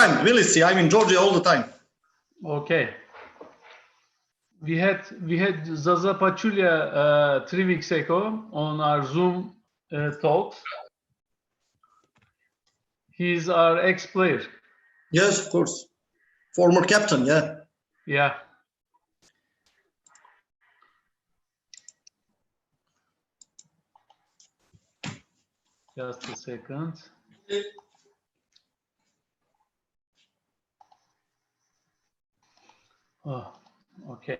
time. Tbilisi. I'm in Georgia all the time. Okay. We had Zaza Pachulia 3 weeks ago on our Zoom talks. He's our ex-player. Yes, of course. Former captain, yeah. Yeah. Just a second. Oh, okay.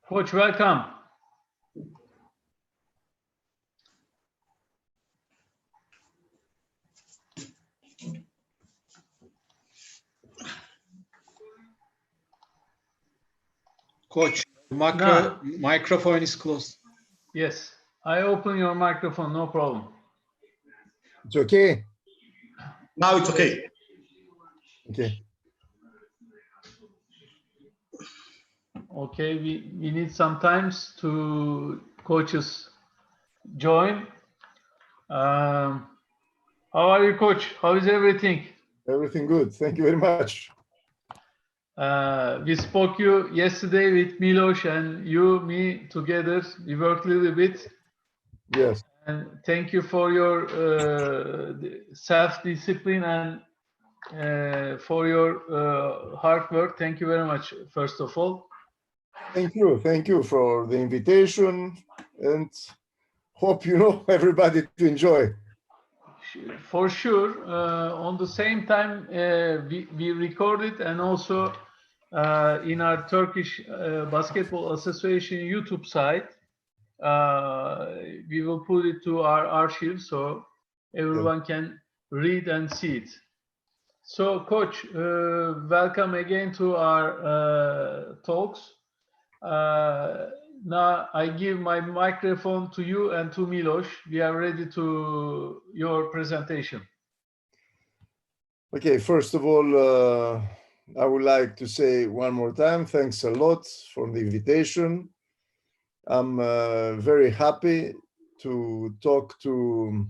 Coach, welcome. Coach, microphone is closed. Yes, I open your microphone, no problem. It's okay? Now it's okay. Okay. Okay, we need some times to coaches join. How are you, coach? How is everything? Everything good. Thank you very much. We spoke you yesterday with Milos and me together. We worked a little bit. Yes. And thank you for your self-discipline and for your hard work. Thank you very much, first of all. Thank you. Thank you for the invitation, and hope everybody to enjoy. For sure. On the same time, we recorded, and also in our Turkish Basketball Association YouTube site, we will put it to our archive so everyone can read and see it. So, Coach, welcome again to our talks. Now I give my microphone to you and to Milos. We are ready to your presentation. Okay, first of all, I would like to say one more time, thanks a lot for the invitation. I'm very happy to talk to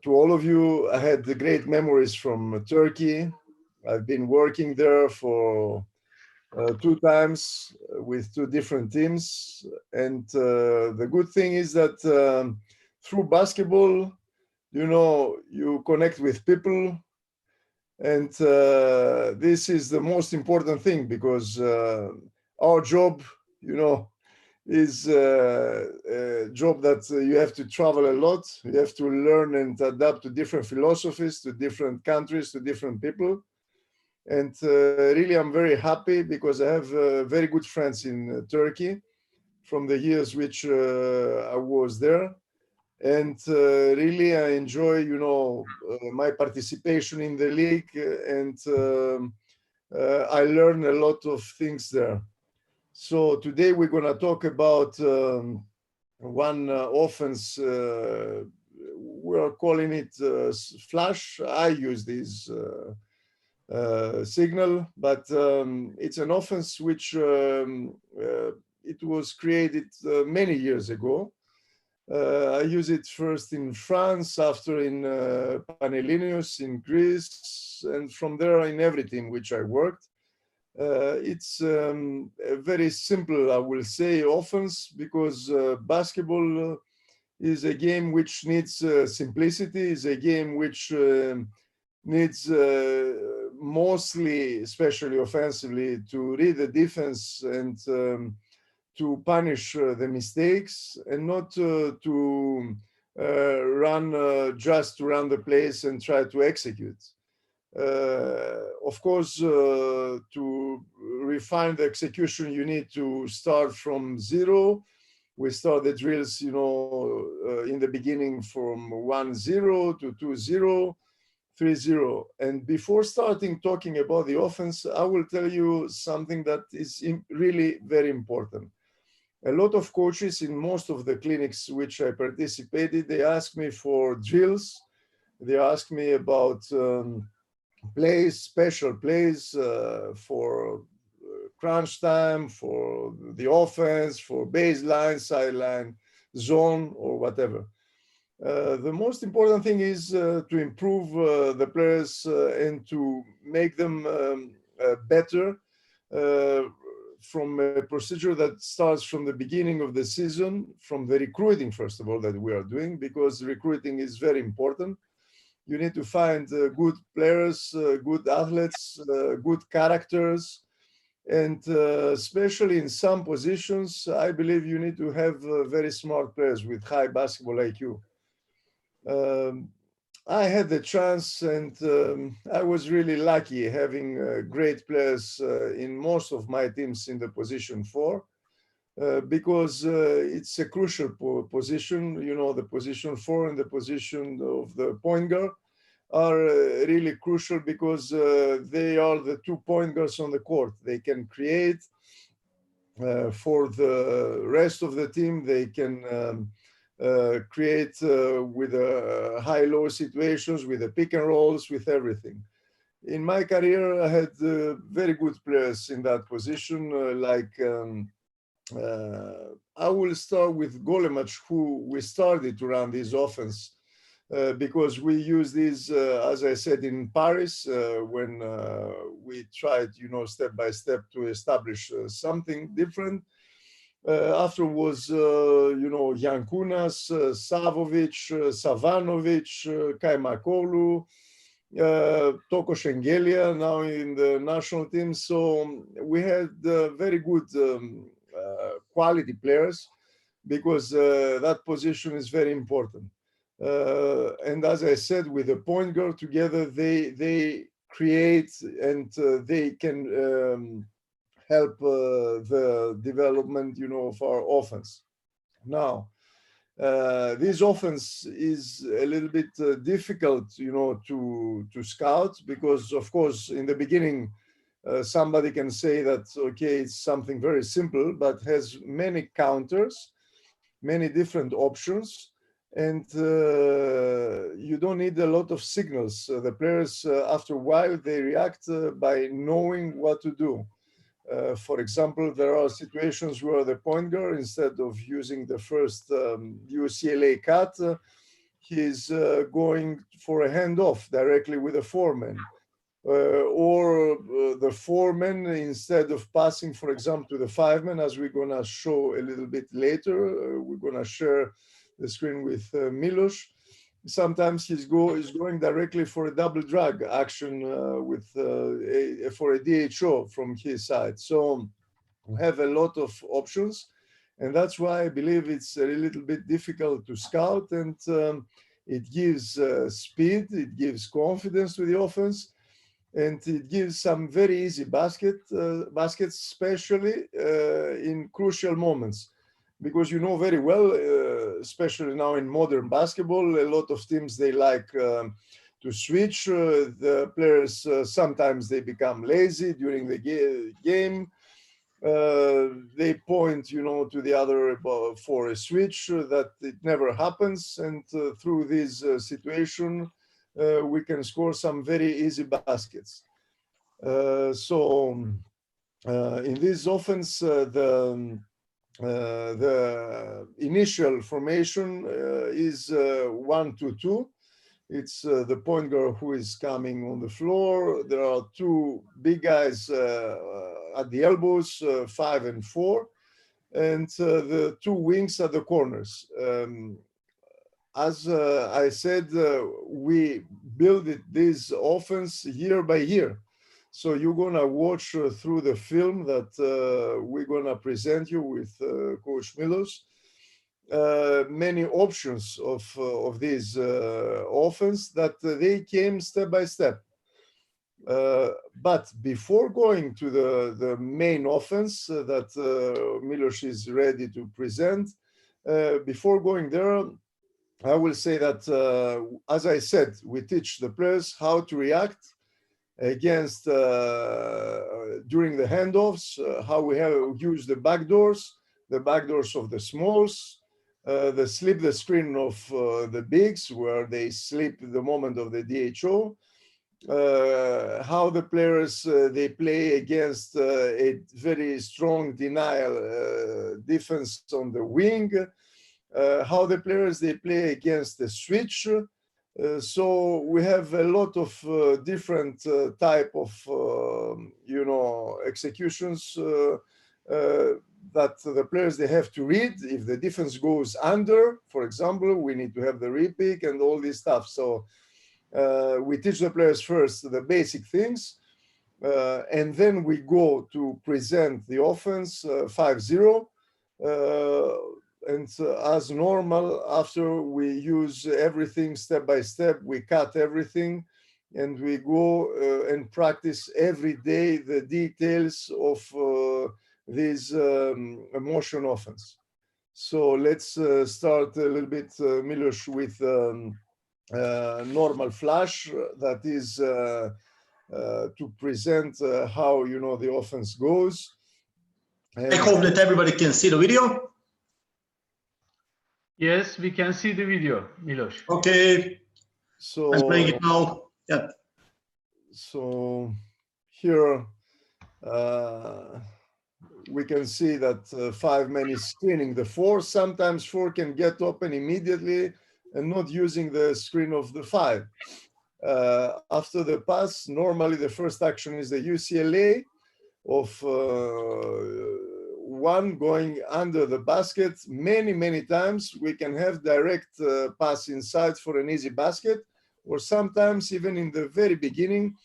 all of you. I had the great memories from Turkey. I've been working there for 2 times with 2 different teams. And the good thing is that through basketball, you connect with people. And this is the most important thing, because our job, is a job that you have to travel a lot. You have to learn and adapt to different philosophies, to different countries, to different people. And really, I'm very happy because I have very good friends in Turkey from the years which I was there. And really, I enjoy, my participation in the league, and I learn a lot of things there. So today we're going to talk about one offense. We're calling it flash. I use this signal, but it's an offense which it was created many years ago. I use it first in France, after in Panellinios in Greece, and from there in every team which I worked. It's a very simple, I will say, offense, because basketball is a game which needs simplicity, is a game which needs mostly, especially offensively, to read the defense and to punish the mistakes, and not to run just to run the place and try to execute. Of course, to refine the execution, you need to start from 0. We start the drills, in the beginning from 1-0 to 2-0, 3-0. And before starting talking about the offense, I will tell you something that is really very important. A lot of coaches in most of the clinics which I participated, they ask me for drills. They ask me about plays, special plays for crunch time, for the offense, for baseline, sideline, zone, or whatever. The most important thing is to improve the players and to make them better from a procedure that starts from the beginning of the season, from the recruiting, first of all, that we are doing, because recruiting is very important. You need to find good players, good athletes, good characters, and especially in some positions, I believe you need to have very smart players with high basketball IQ. I had the chance, and I was really lucky having great players in most of my teams in the position 4, because it's a crucial position. You know, the position 4 and the position of the point guard are really crucial because they are the 2 point guards on the court. They can create for the rest of the team. They can create with high-low situations, with the pick and rolls, with everything. In my career, I had very good players in that position, I will start with Golemac, who we started to run this offense because we use this, as I said, in Paris when we tried, you know, step by step to establish something different. After was, you know, Yankunas, Savovic, Savanovic, Kaimakolu, Toko Shengelia now in the national team. So we had very good quality players because that position is very important. And as I said, with the point guard together, they create and they can help the development, you know, of our offense. Now, this offense is a little bit difficult, you know, to scout because, of course, in the beginning, somebody can say that, okay, it's something very simple, but has many counters, many different options, and you don't need a lot of signals. The players, after a while, they react by knowing what to do. For example, there are situations where the point guard, instead of using the first UCLA cut, he's going for a handoff directly with a foreman. Or the foreman, instead of passing, for example, to the 5-man, as we're going to show a little bit later, we're going to share the screen with Milos. Sometimes he's going directly for a double drag action for a DHO from his side. So we have a lot of options, and that's why I believe it's a little bit difficult to scout, and it gives speed, it gives confidence to the offense, and it gives some very easy baskets, especially in crucial moments. Because you know very well, especially now in modern basketball, a lot of teams, they like to switch. The players, sometimes they become lazy during the game. They point, you know, to the other for a switch that it never happens. And through this situation, we can score some very easy baskets. So in this offense, the initial formation is 1-2-2. It's the point guard who is coming on the floor. There are 2 big guys at the elbows, 5 and 4, and the 2 wings at the corners. As I said, we build this offense year by year. So you're going to watch through the film that we're going to present you with Coach Milos, many options of this offense that they came step by step. But before going to the main offense that Milos is ready to present, before going there, I will say that, as I said, we teach the players how to react against during the handoffs, how we have used the backdoors of the smalls, the slip the screen of the bigs where they slip the moment of the DHO, how the players they play against a very strong denial defense on the wing, how the players they play against the switch. So we have a lot of different type of executions that the players they have to read. If the defense goes under, for example, we need to have the repick and all this stuff. So we teach the players first the basic things, and then we go to present the offense 5-0. And as normal, after we use everything step by step, we cut everything, and we go and practice every day the details of this motion offense. So let's start a little bit, Milos, with normal flash. That is to present how the offense goes. I hope that everybody can see the video. Yes, we can see the video, Milos. Okay. So I'm playing it now. Yeah. So here we can see that 5-man is screening the 4. Sometimes 4 can get open immediately and not using the screen of the 5. After the pass, normally the first action is the UCLA of 1 going under the basket. Many times we can have direct pass inside for an easy basket, or sometimes even in the very beginning,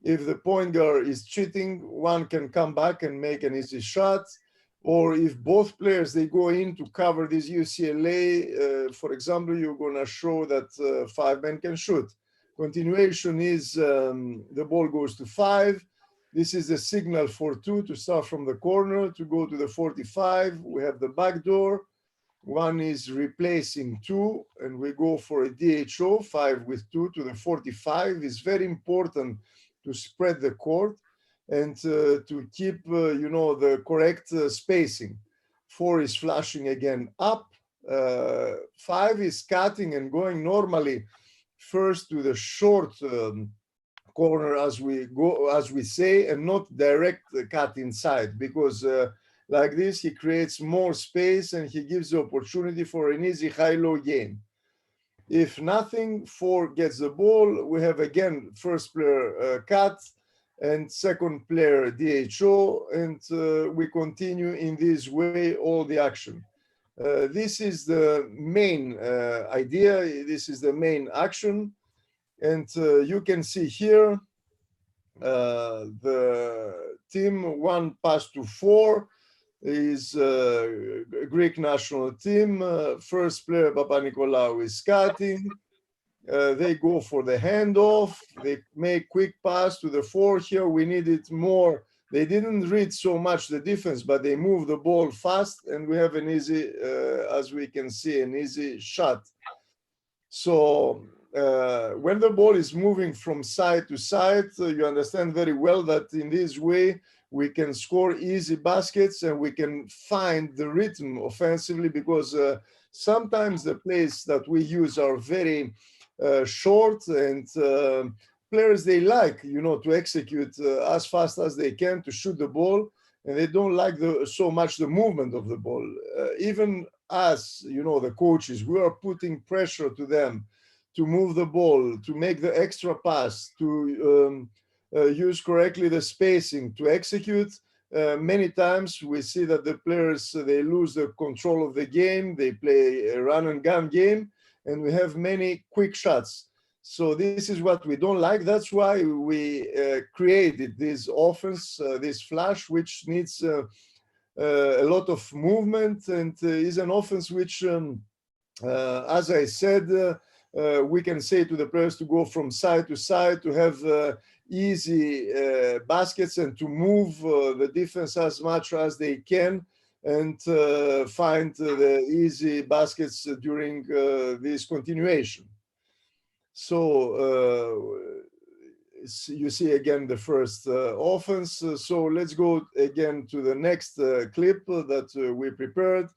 if the point guard is cheating, 1 can come back and make an easy shot. Or if both players, they go in to cover this UCLA, for example, you're going to show that 5-man can shoot. Continuation is the ball goes to 5. This is the signal for 2 to start from the corner to go to the 45. We have the back door. 1 is replacing 2, and we go for a DHO, 5 with 2 to the 45. It's very important to spread the court and to keep, the correct spacing. 4 is flashing again up. 5 is cutting and going normally first to the short corner, as we say, and not direct cut inside, because like this he creates more space and he gives the opportunity for an easy high-low game. If nothing, 4 gets the ball, we have again first player cut and second player DHO, and we continue in this way all the action. This is the main idea, this is the main action. And you can see here the team 1 pass to 4 is Greek national team. First player Papanikolaou is cutting. They go for the handoff. They make quick pass to the 4. Here we needed more. They didn't read so much the defense, but they move the ball fast, and we have an easy, as we can see, an easy shot. So when the ball is moving from side to side, you understand very well that in this way we can score easy baskets and we can find the rhythm offensively, because sometimes the plays that we use are very short, and players, they like, to execute as fast as they can to shoot the ball, and they don't like so much the movement of the ball. Even us, the coaches, we are putting pressure to them to move the ball, to make the extra pass, to use correctly the spacing, to execute. Many times we see that the players, they lose the control of the game, they play a run and gun game, and we have many quick shots. So this is what we don't like. That's why we created this offense, this flash, which needs a lot of movement, and is an offense which, as I said, we can say to the players to go from side to side, to have easy baskets, and to move the defense as much as they can, and find the easy baskets during this continuation. So you see again the first offense. So let's go again to the next clip that we prepared.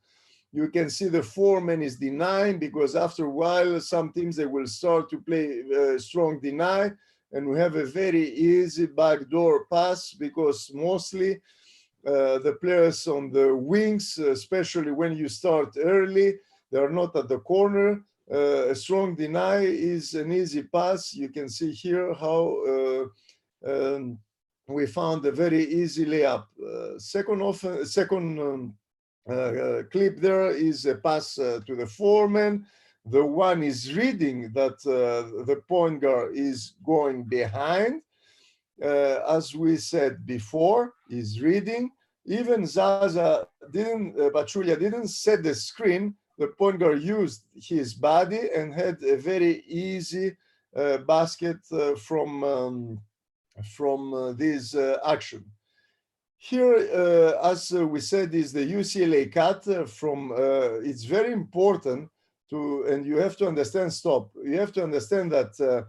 You can see the 4-man is denying, because after a while some teams, they will start to play strong deny, and we have a very easy backdoor pass, because mostly the players on the wings, especially when you start early, They are not at the corner. A strong deny is an easy pass. You can see here how we found a very easy layup. Second clip there is a pass to the foreman. The one is reading that the point guard is going behind. As we said before, is reading. Even Zaza Pachulia didn't set the screen. The point guard used his body and had a very easy basket from this action. Here, as we said, is the UCLA cut from, it's very important to, and you have to understand, you have to understand that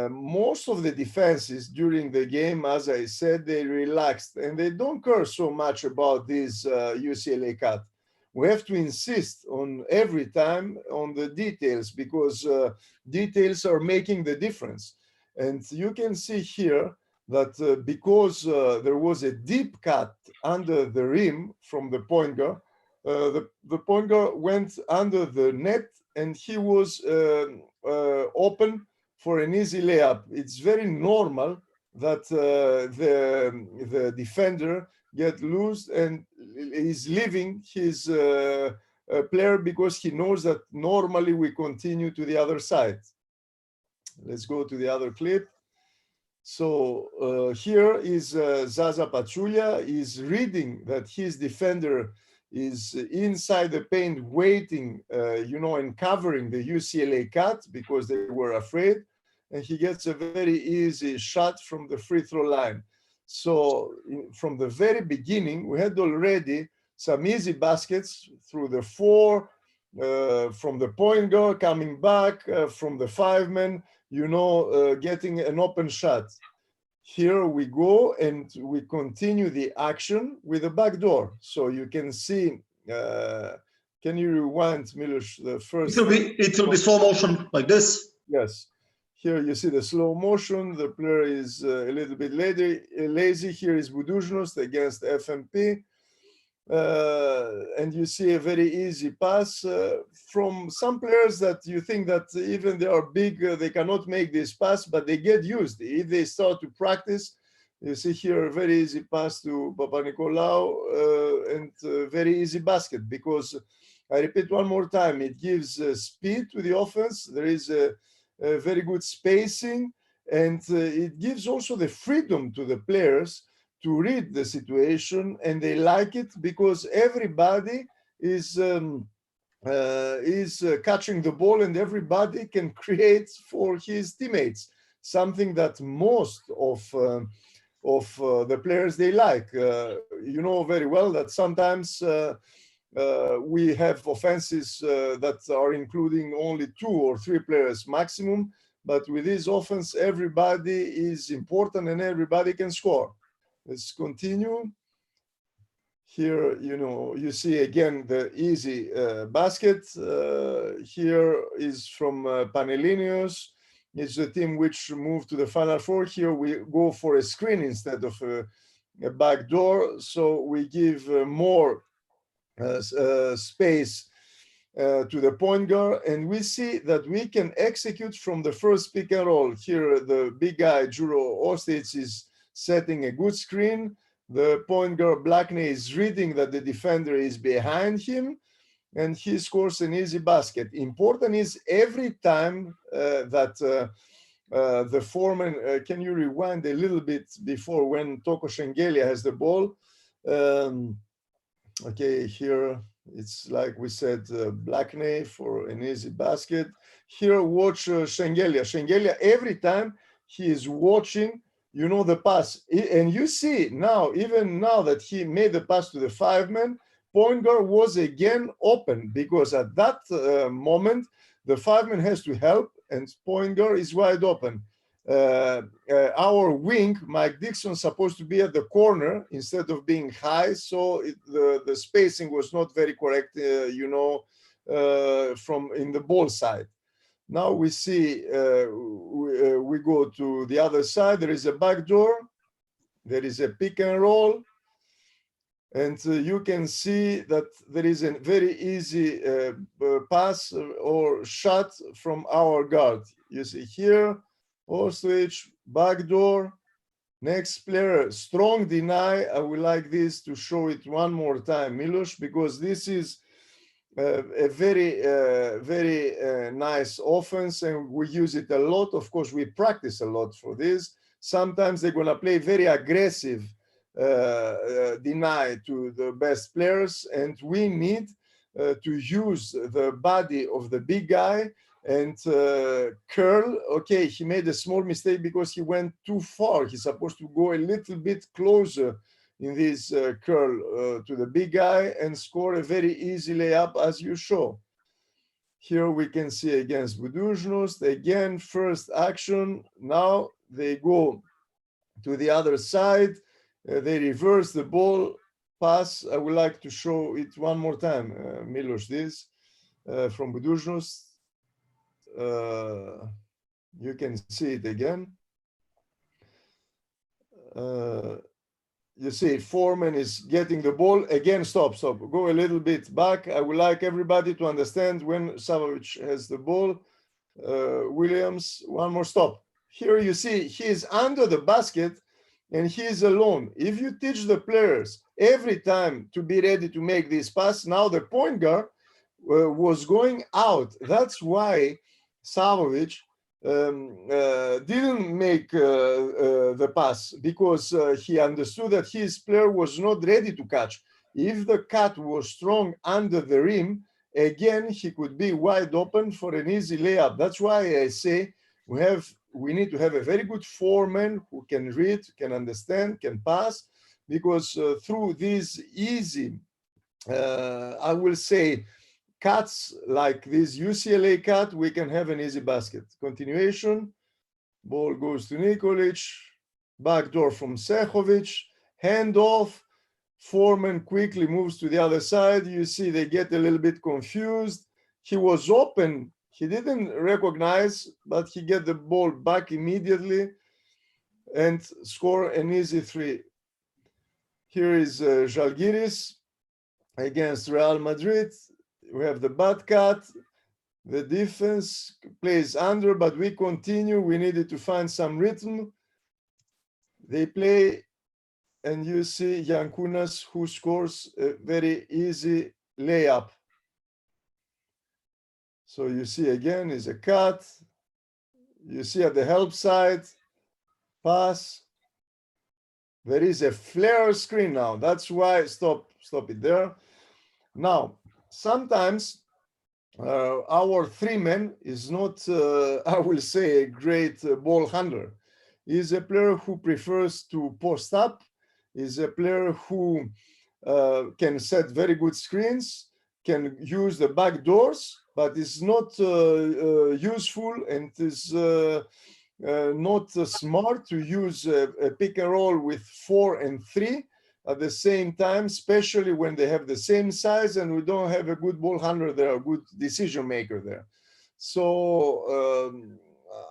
most of the defenses during the game, as I said, they relaxed and they don't care so much about this UCLA cut. We have to insist on every time on the details because details are making the difference. And you can see here that because there was a deep cut under the rim from the point guard, the point guard went under the net and he was open for an easy layup. It's very normal that the defender get loose and is leaving his player because he knows that normally we continue to the other side. Let's go to the other clip. So here is Zaza Pachulia is reading that his defender is inside the paint waiting, and covering the UCLA cut because they were afraid. And he gets a very easy shot from the free throw line. So from the very beginning, we had already some easy baskets through the four, from the point guard coming back, from the five-man, getting an open shot. Here we go and we continue the action with a backdoor. So you can see, can you rewind, Milos, the first? It will be slow motion like this. Yes. Here you see the slow motion. The player is a little bit lazy. Here is Buduzhnost against FMP. And you see a very easy pass from some players that you think that even they are big, they cannot make this pass, but they get used. If they start to practice, you see here a very easy pass to Papanikolaou and very easy basket because, I repeat one more time, it gives speed to the offense. There is a very good spacing, and it gives also the freedom to the players to read the situation, and they like it because everybody is catching the ball and everybody can create for his teammates, something that most of the players they like. You know very well that sometimes we have offenses that are including only 2 or 3 players maximum, but with this offense, everybody is important and everybody can score. Let's continue. Here, you see again the easy basket. Here is from Panellinios. It's the team which moved to the Final Four. Here we go for a screen instead of a back door. So we give more space to the point guard, and we see that we can execute from the first pick and roll. Here, the big guy, Juro Ostich, is setting a good screen. The point guard, Blackney, is reading that the defender is behind him, and he scores an easy basket. Important is every time that the foreman, can you rewind a little bit before when Toko Shengelia has the ball? Okay, here it's like we said, Blackney for an easy basket. Here, watch Shengelia. Shengelia, every time he is watching, the pass. And you see now, even now that he made the pass to the 5-man, point guard was again open because at that moment, the 5-man has to help and point guard is wide open. Our wing, Mike Dixon, supposed to be at the corner instead of being high, so the spacing was not very correct, from in the ball side. Now we see we go to the other side. There is a back door. There is a pick and roll. And you can see that there is a very easy pass or shot from our guard. You see here, post switch, backdoor, next player, strong deny. I would like this to show it one more time, Milos, because this is a very nice offense, and we use it a lot. Of course, we practice a lot for this. Sometimes they're going to play very aggressive deny to the best players, and we need to use the body of the big guy and curl. Okay, he made a small mistake because he went too far. He's supposed to go a little bit closer in this curl to the big guy and score a very easy layup as you show. Here we can see against Buduzhnost, again, first action. Now they go to the other side. They reverse the ball pass. I would like to show it one more time, Milos, this from Buduzhnost. You can see it again. You see, Foreman is getting the ball. Again, stop. Go a little bit back. I would like everybody to understand when Savovic has the ball. Williams, one more stop. Here you see he is under the basket and he is alone. If you teach the players every time to be ready to make this pass, now the point guard was going out. That's why Savovic didn't make the pass, because he understood that his player was not ready to catch. If the cut was strong under the rim, again, he could be wide open for an easy layup. That's why I say we need to have a very good foreman who can read, can understand, can pass, because through these easy, I will say, cuts like this UCLA cut, we can have an easy basket. Continuation, ball goes to Nikolic, backdoor from Sehovic, handoff, Foreman quickly moves to the other side. You see they get a little bit confused. He was open, he didn't recognize, but he get the ball back immediately and score an easy three. Here is Žalgiris against Real Madrid. We have the bad cut. The defense plays under, but we continue. We needed to find some rhythm. They play, and you see Yankunas, who scores a very easy layup. So you see again is a cut. You see at the help side, pass. There is a flare screen now. That's why, stop it there. Now, sometimes our three man is not, I will say, a great ball handler. He's a player who prefers to post up. He's a player who can set very good screens, can use the back doors, but is not useful and is not smart to use a pick and roll with 4 and 3 at the same time, especially when they have the same size and we don't have a good ball handler there, a good decision maker there. So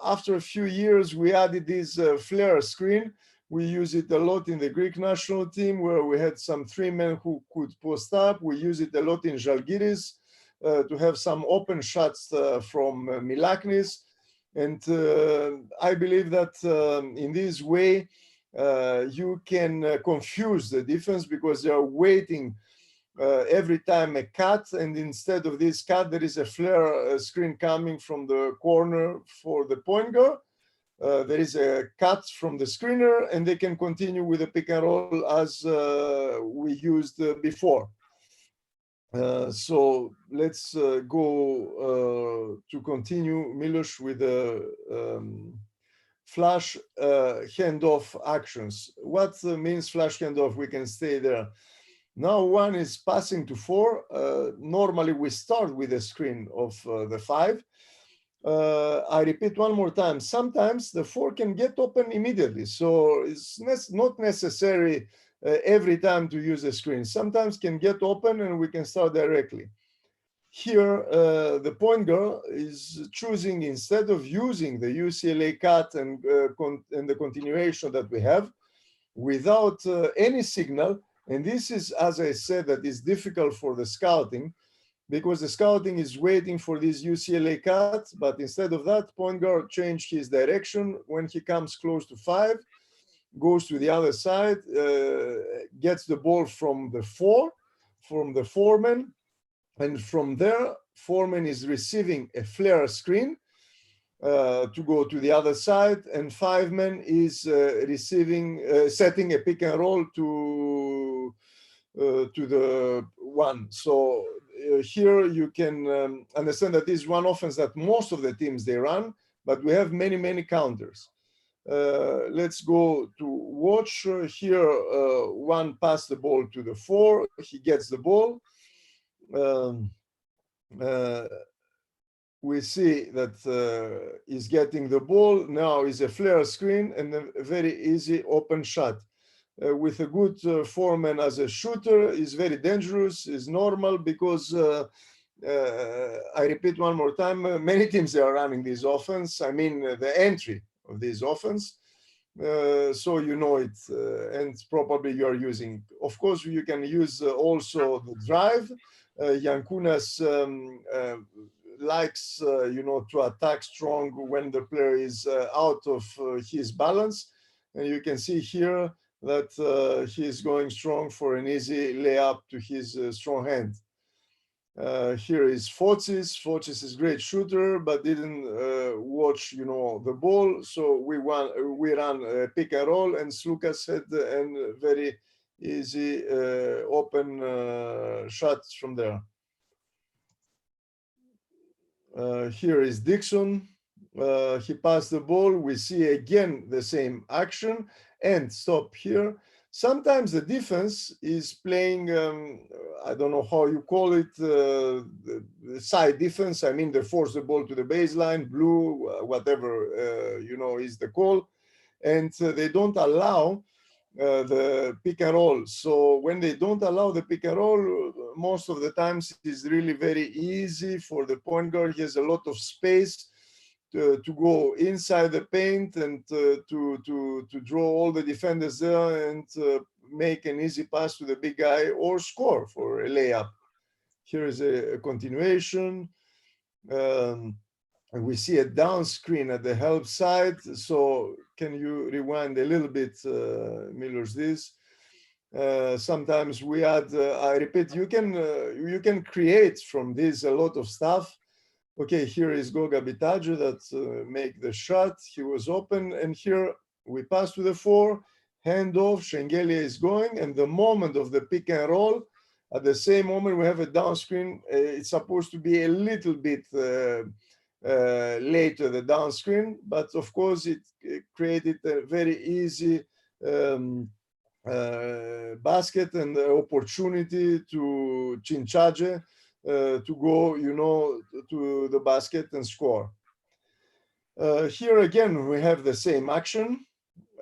after a few years, we added this flare screen. We use it a lot in the Greek national team, where we had some three men who could post up. We use it a lot in Žalgiris to have some open shots from Milaknis. And I believe that in this way, you can confuse the defense, because they are waiting every time a cut, and instead of this cut, there is a flare screen coming from the corner for the point guard. There is a cut from the screener, and they can continue with the pick and roll as we used before. So let's go to continue, Milos, with the flash handoff actions. What means flash handoff? We can stay there. Now one is passing to 4. Normally we start with a screen of the 5. I repeat one more time. Sometimes the 4 can get open immediately. So it's not necessary every time to use a screen. Sometimes can get open and we can start directly. Here, the point guard is choosing, instead of using the UCLA cut and the continuation that we have, without any signal, And this is, as I said, that is difficult for the scouting, because the scouting is waiting for this UCLA cut, but instead of that, point guard changed his direction. When he comes close to 5, goes to the other side, gets the ball from the 4, from the foreman, and from there, foreman is receiving a flare screen to go to the other side, and 5-man is setting a pick and roll to the 1. So here you can understand that this is one offense that most of the teams they run, but we have many counters. Let's go to watch here. 1 pass the ball to the 4. He gets the ball. We see that he's getting the ball. Now is a flare screen and a very easy open shot. With a good foreman as a shooter is very dangerous, is normal, because I repeat one more time, many teams are running this offense. I mean, the entry of this offense. So you know it, and probably you are using. Of course, you can use also the drive. Yankunas likes, to attack strong when the player is out of his balance. And you can see here that he is going strong for an easy layup to his strong hand. Here is Fotis. Fotis is a great shooter, but didn't watch, the ball. So we ran a pick and roll, and Slukas had a very easy open shots from there. Here is Dixon. He passed the ball. We see again the same action, and stop here. Sometimes the defense is playing, I don't know how you call it, the side defense. I mean, they force the ball to the baseline, blue, whatever, is the call. And they don't allow the pick and roll. So when they don't allow the pick and roll, most of the times it is really very easy for the point guard. He has a lot of space to go inside the paint and to draw all the defenders there and make an easy pass to the big guy or score for a layup. Here is a continuation. And we see a down screen at the help side. So can you rewind a little bit, Miller's this? Sometimes we add, I repeat, you can create from this a lot of stuff. Okay, here is Goga Bitadze that make the shot. He was open, and here we pass to the 4, handoff, Shengelia is going, and the moment of the pick and roll, at the same moment we have a down screen. It's supposed to be a little bit later, the down screen, but of course it created a very easy basket and opportunity to Chinchage to go, to the basket and score. Here again, we have the same action,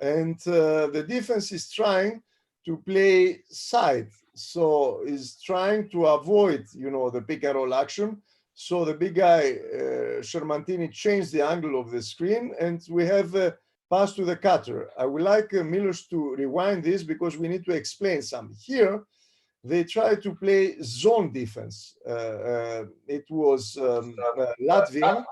and the defense is trying to play side. So is trying to avoid, the pick and roll action. So the big guy, Shermantini, changed the angle of the screen, and we have a pass to the cutter. I would like Milos to rewind this because we need to explain something. Here, they try to play zone defense. It was Latvia.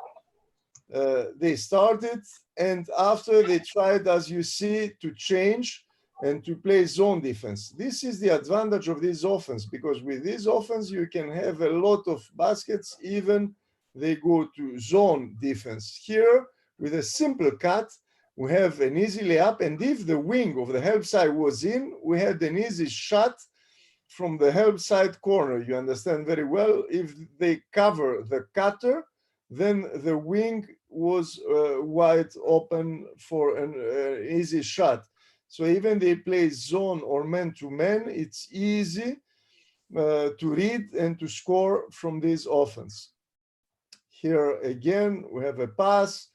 They started, and after they tried, as you see, to change and to play zone defense. This is the advantage of this offense, because with this offense, you can have a lot of baskets, even they go to zone defense. Here, with a simple cut, we have an easy layup, and if the wing of the help side was in, we had an easy shot from the help side corner. You understand very well. If they cover the cutter, then the wing was wide open for an easy shot. So even they play zone or man-to-man, it's easy to read and to score from this offense. Here again, we have a pass.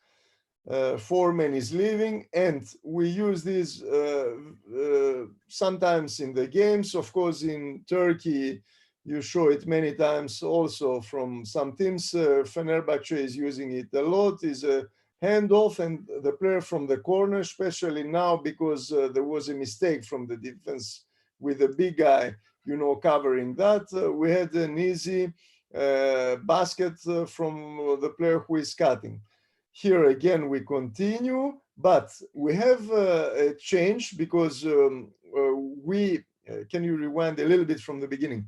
Foreman is leaving, and we use this sometimes in the games. Of course, in Turkey, you show it many times also from some teams. Fenerbahce is using it a lot. Is a handoff, and the player from the corner, especially now because there was a mistake from the defense with the big guy, you know, covering that. We had an easy basket from the player who is cutting. Here again, we continue, but we have a change because can you rewind a little bit from the beginning,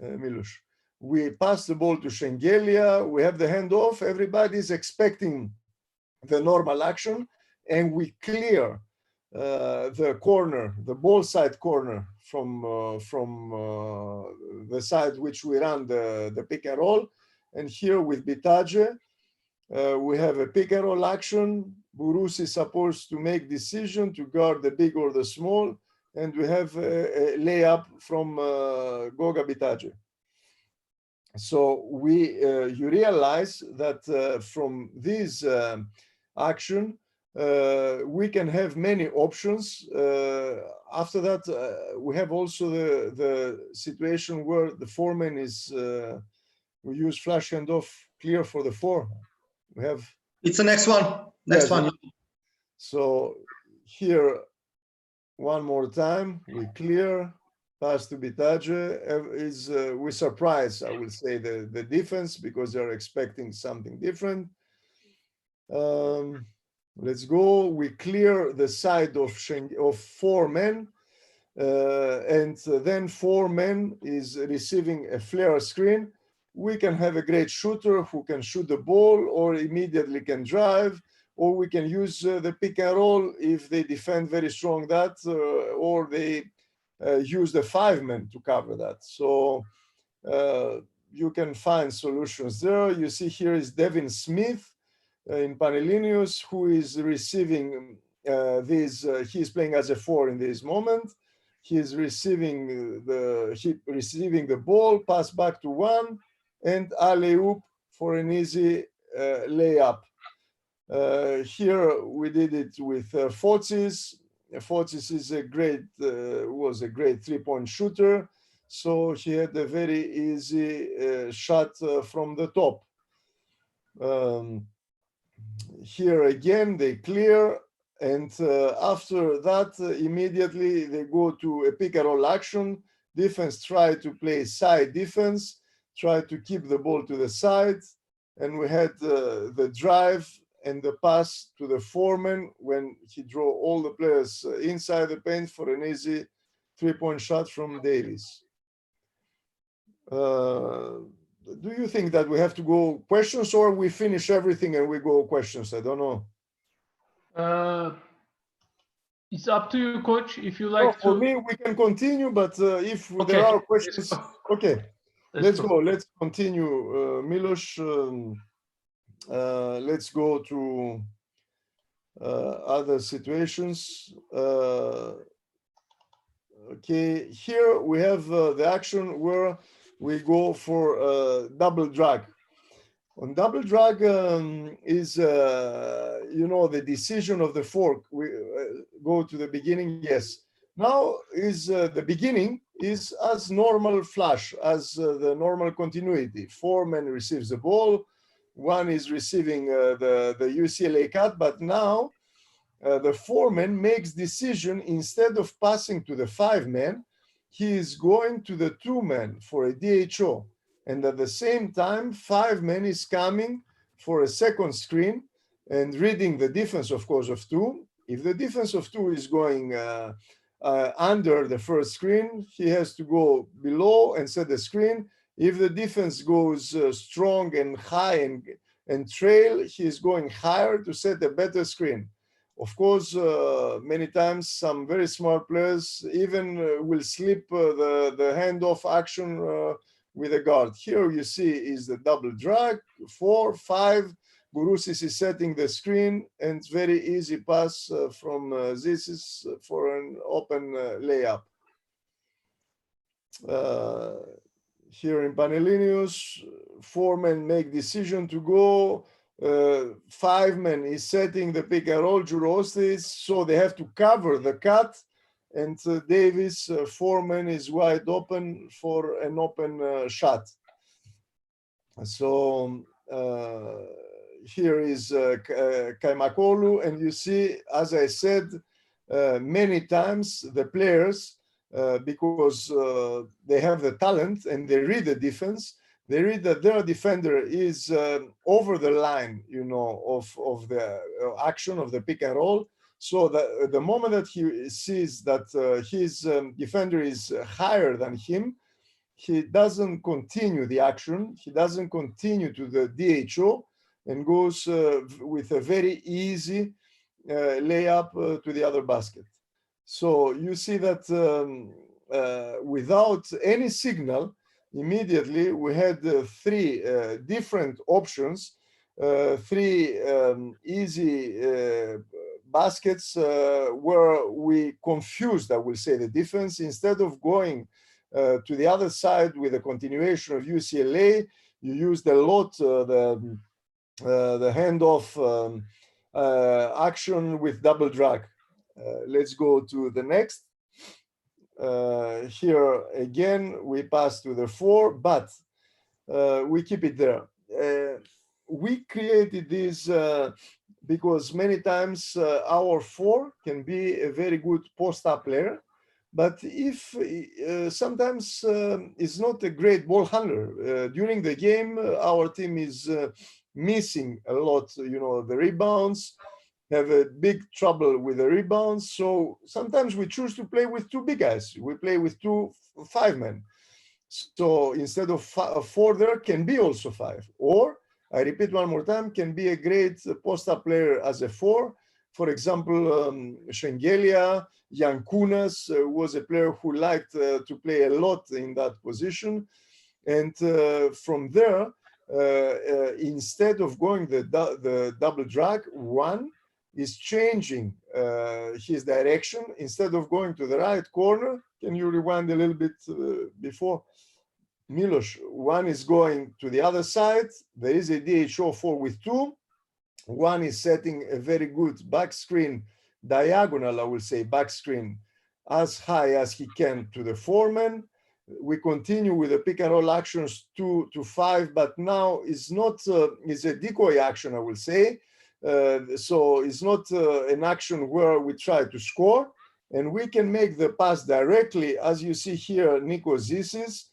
Milos? We pass the ball to Shengelia, we have the handoff, everybody's expecting the normal action, and we clear the corner, the ball side corner from the side which we run the pick and roll. And here with Bitaje, we have a pick and roll action. Burus is supposed to make decision to guard the big or the small, and we have a layup from Goga Bitaje. So you realize that from this action, we can have many options. After that, we have also the situation where the foreman is, we use flash handoff clear for the four. We have. It's the next one. Next one. So here, one more time, we clear, pass to Bitaje. We surprise, I will say, the defense because they're expecting something different. Let's go. We clear the side of four men, and then four men is receiving a flare screen. We can have a great shooter who can shoot the ball or immediately can drive, or we can use the pick and roll if they defend very strong that, or they use the five men to cover that. So you can find solutions there. You see here is Devin Smith in Panellinius, who is receiving he is playing as a four in this moment. He is receiving the ball, pass back to one, and alley-oop for an easy layup. Here we did it with Fotis. Fotis is was a great three-point shooter, so he had a very easy shot from the top. Here again, they clear, and after that, immediately they go to a pick and roll action. Defense try to play side defense, try to keep the ball to the side, and we had the drive and the pass to the foreman when he drew all the players inside the paint for an easy three-point shot from Davis. Do you think that we have to go questions, or we finish everything and we go questions? I don't know. It's up to you, coach. If you like for me, we can continue, but if there are questions, okay, let's go. Let's continue. Milos, let's go to other situations. Okay, here we have the action where we go for double drag. On double drag is, the decision of the fork. We go to the beginning, yes. Now is the beginning is as normal flash, as the normal continuity. Four men receives the ball, one is receiving the UCLA cut, but now the foreman makes decision instead of passing to the five men, he is going to the two men for a DHO. And at the same time, five men is coming for a second screen and reading the defense, of course, of two. If the defense of two is going under the first screen, he has to go below and set the screen. If the defense goes strong and high and trail, he is going higher to set a better screen. Of course, many times some very smart players even will slip the handoff action with a guard. Here you see is the double drag, 4, 5. Bourousis is setting the screen, and very easy pass from Zisis for an open layup. Here in Panellinius, 4 men make decision to go. 5 men is setting the pick and roll, Jurosis, so they have to cover the cut. And Davis, 4 men is wide open for an open shot. So here is Kaimakolu, and you see, as I said, many times the players because they have the talent and they read the defense. They read that their defender is over the line, of the action of the pick and roll. So the moment that he sees that his defender is higher than him, he doesn't continue the action. He doesn't continue to the DHO and goes with a very easy layup to the other basket. So you see that without any signal, immediately we had three different options, three easy baskets where we confused, I will say, the defense. Instead of going to the other side with a continuation of UCLA, you used a lot the handoff action with double drag. Let's go to the next. Here again, we pass to the 4, but we keep it there. We created this because many times our 4 can be a very good post-up player, but if sometimes is not a great ball handler. During the game, our team is missing a lot, the rebounds, have a big trouble with the rebounds. So sometimes we choose to play with 2 big guys. We play with 2 5-men. So instead of 4, there can be also 5. Or, I repeat one more time, can be a great post-up player as a 4. For example, Shengelia, Yankunas was a player who liked to play a lot in that position. And from there, instead of going the double drag, one is changing his direction. Instead of going to the right corner, can you rewind a little bit before? Milos, one is going to the other side. There is a DHO 4 with 2. One is setting a very good back screen, diagonal, I will say, back screen, as high as he can to the 4-man. We continue with the pick and roll actions 2 to 5, but now it's not, it's a decoy action, I will say. So it's not an action where we try to score, and we can make the pass directly, as you see here, Nico Zisis.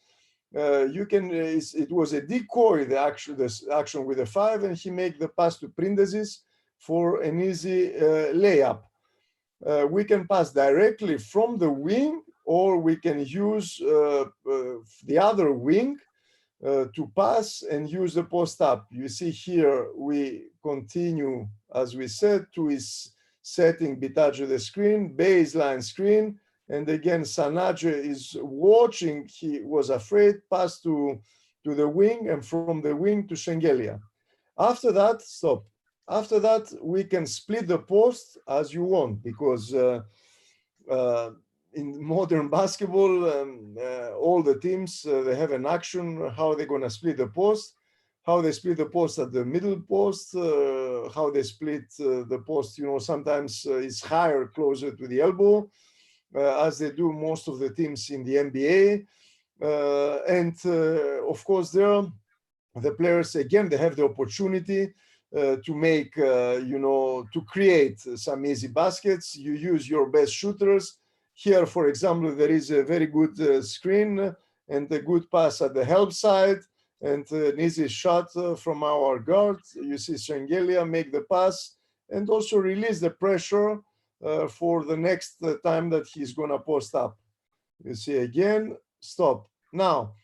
It was a decoy, the action with the 5, and he made the pass to Prindezis for an easy layup. We can pass directly from the wing, or we can use the other wing to pass and use the post up. You see here, we continue, as we said, to his setting Bitajo the screen, baseline screen. And again, Sanaje is watching. He was afraid, pass to the wing, and from the wing to Shengelia. After that, stop. After that, we can split the post as you want, because in modern basketball, all the teams, they have an action, how they're going to split the post, how they split the post at the middle post, how they split the post, sometimes it's higher, closer to the elbow, as they do most of the teams in the NBA. And of course, there, the players, again, they have the opportunity to make, to create some easy baskets. You use your best shooters. Here, for example, there is a very good screen and a good pass at the help side, and an easy shot from our guard. You see Shengelia make the pass and also release the pressure for the next time that he's going to post up. You see again, stop. Now,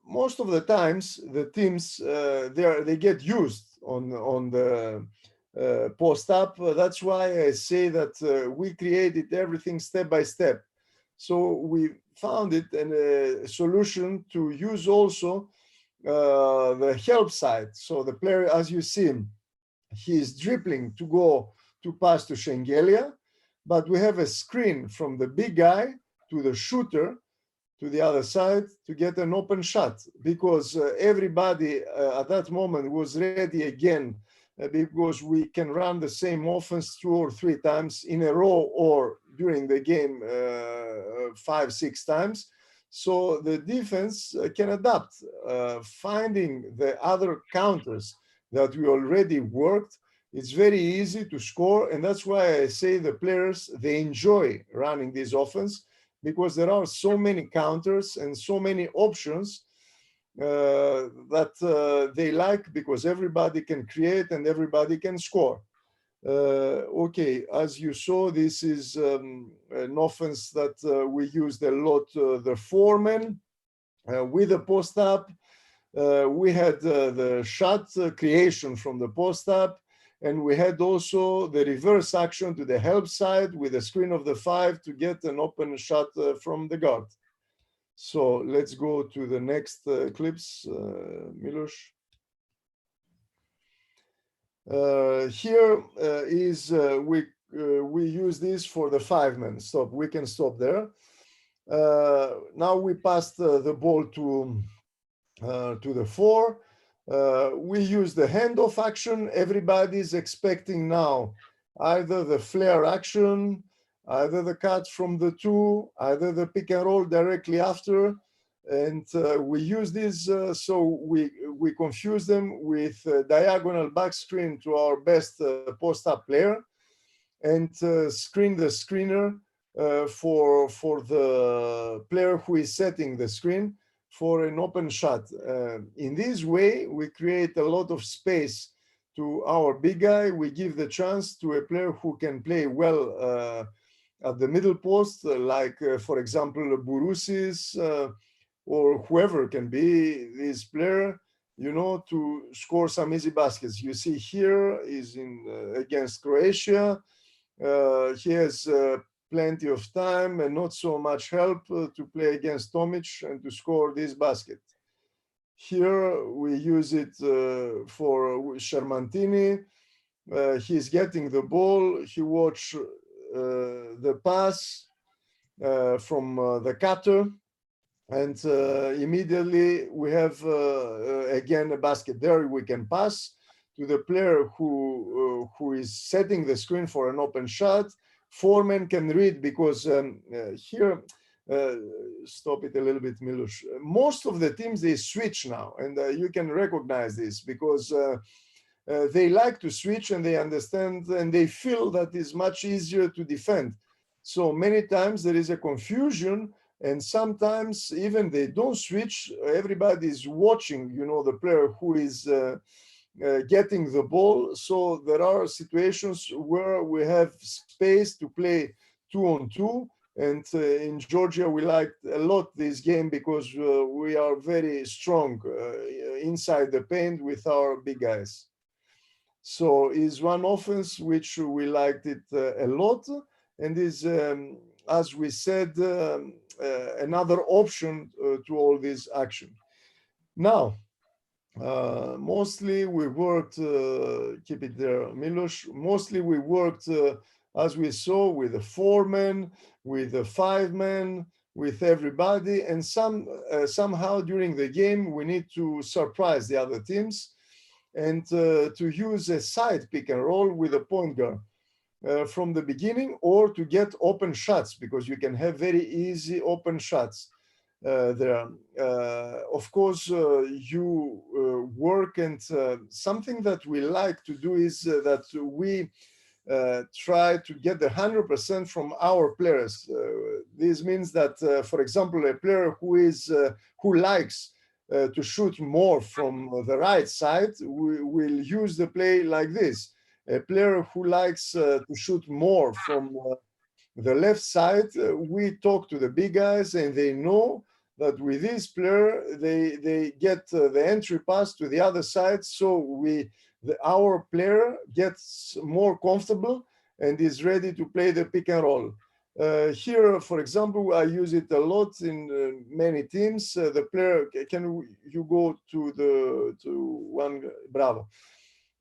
most of the times, the teams, they get used on the post up. That's why I say that we created everything step by step. So we found it a solution to use also the help side. So the player, as you see him, he is dribbling to go to pass to Shengelia, but we have a screen from the big guy to the shooter to the other side to get an open shot, because everybody at that moment was ready again, because we can run the same offense 2 or 3 times in a row, or during the game 5, 6 times. So the defense can adapt, finding the other counters that we already worked. It's very easy to score, and that's why I say the players, they enjoy running this offense, because there are so many counters and so many options that they like, because everybody can create and everybody can score. Okay, as you saw, this is an offense that we used a lot, the foreman with the post-up. We had the shot creation from the post-up, and we had also the reverse action to the help side with the screen of the 5 to get an open shot from the guard. So let's go to the next clips, Milos. Here is we use this for the 5-man stop. We can stop there. Now we passed the ball to the 4. We use the handoff action. Everybody's expecting now either the flare action, either the cut from the 2, either the pick and roll directly after. And we use this, so we confuse them with diagonal back screen to our best post-up player, and screen the screener for the player who is setting the screen for an open shot. In this way, we create a lot of space to our big guy. We give the chance to a player who can play well at the middle post, like, for example, Borusis, or whoever can be this player, you know, to score some easy baskets. You see here is in against Croatia. He has plenty of time and not so much help to play against Tomic and to score this basket. Here we use it for Shermantini. He's getting the ball. He watched the pass from the cutter, and immediately we have again a basket. There we can pass to the player who is setting the screen for an open shot. Foreman can read, because here, stop it a little bit, Milos. Most of the teams, they switch now, and you can recognize this, because they like to switch, and they understand and they feel that it's much easier to defend. So many times there is a confusion, and sometimes even they don't switch. Everybody is watching, you know, the player who is getting the ball. So there are situations where we have space to play 2-on-2. And in Georgia, we liked a lot this game because we are very strong inside the paint with our big guys. So is one offense which we liked it a lot, and is, as we said, another option to all this action. Now, mostly we worked, keep it there, Milos, mostly we worked, as we saw, with the 4-man, with the 5-man, with everybody, and somehow during the game we need to surprise the other teams, and to use a side pick and roll with a point guard from the beginning, or to get open shots, because you can have very easy open shots there. Of course, you work, and something that we like to do is that we try to get the 100% from our players. This means that, for example, a player who likes to shoot more from the right side, we will use the play like this. A player who likes to shoot more from the left side, we talk to the big guys, and they know that with this player, they get the entry pass to the other side. So our player gets more comfortable and is ready to play the pick and roll. Here, for example, I use it a lot in many teams. The player, can you go to one, bravo.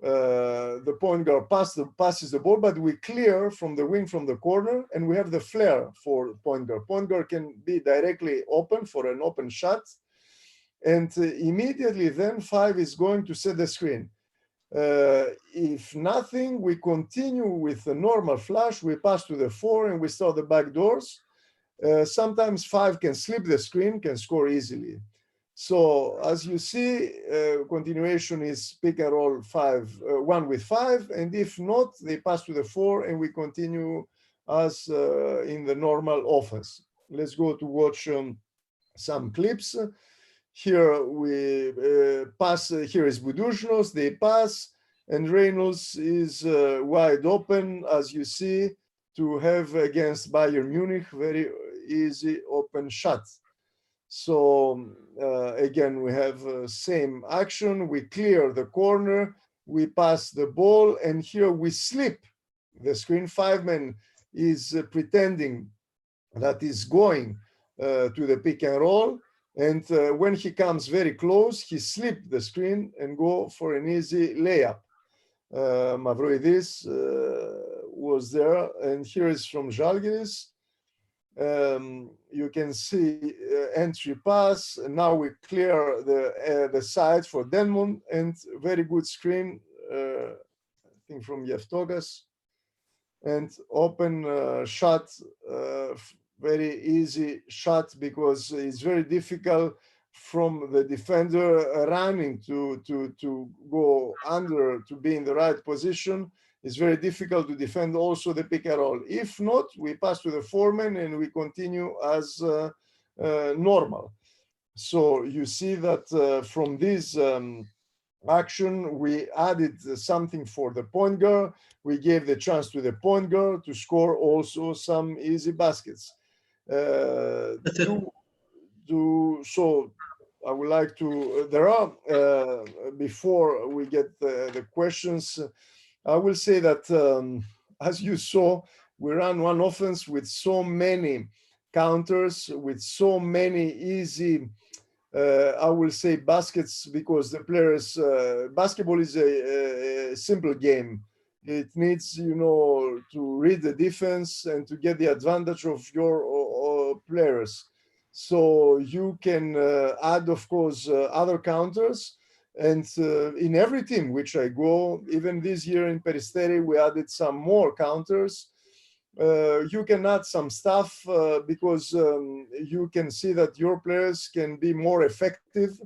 The point guard passes the ball, but we clear from the wing, from the corner, and we have the flare for point guard. Point guard can be directly open for an open shot, and immediately then 5 is going to set the screen. If nothing, we continue with the normal flash. We pass to the 4 and we start the back doors. Sometimes 5 can slip the screen, can score easily. So as you see, continuation is pick and roll 1 with 5, and if not, they pass to the 4 and we continue as in the normal offense. let's go to watch some clips. Here we pass. Here is Budushnos. They pass, and Reynolds is wide open, as you see, to have against Bayern Munich very easy open shot. So again, we have same action. We clear the corner, we pass the ball, and here we slip the screen. Five-man is pretending that is going to the pick and roll. And when he comes very close, he slipped the screen and go for an easy layup. Mavroidis was there, and here is from Žalgiris. You can see entry pass. Now we clear the side for Denmon, and very good screen, I think from Yevtogas, and open shot, very easy shot, because it's very difficult from the defender running to go under, to be in the right position. It's very difficult to defend also the pick and roll. If not, we pass to the foreman and we continue as normal. So you see that from this action, we added something for the point guard. We gave the chance to the point guard to score also some easy baskets. So I would like to, there are, before we get the questions, I will say that, as you saw, we ran one offense with so many counters, with so many easy, I will say, baskets, because the players, basketball is a simple game. It needs, to read the defense and to get the advantage of your players. So you can add, of course, other counters. And in every team which I go, even this year in Peristeri, we added some more counters. You can add some stuff because you can see that your players can be more effective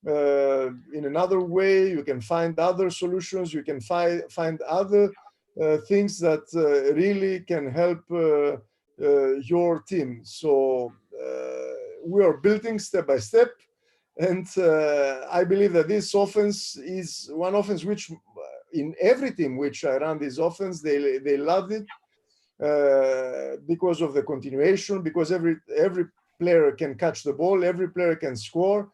in another way. You can find other solutions. You can find other things that really can help your team. So we are building step by step. And I believe that this offense is one offense which, in every team which I run this offense, they loved it because of the continuation, because every player can catch the ball, every player can score.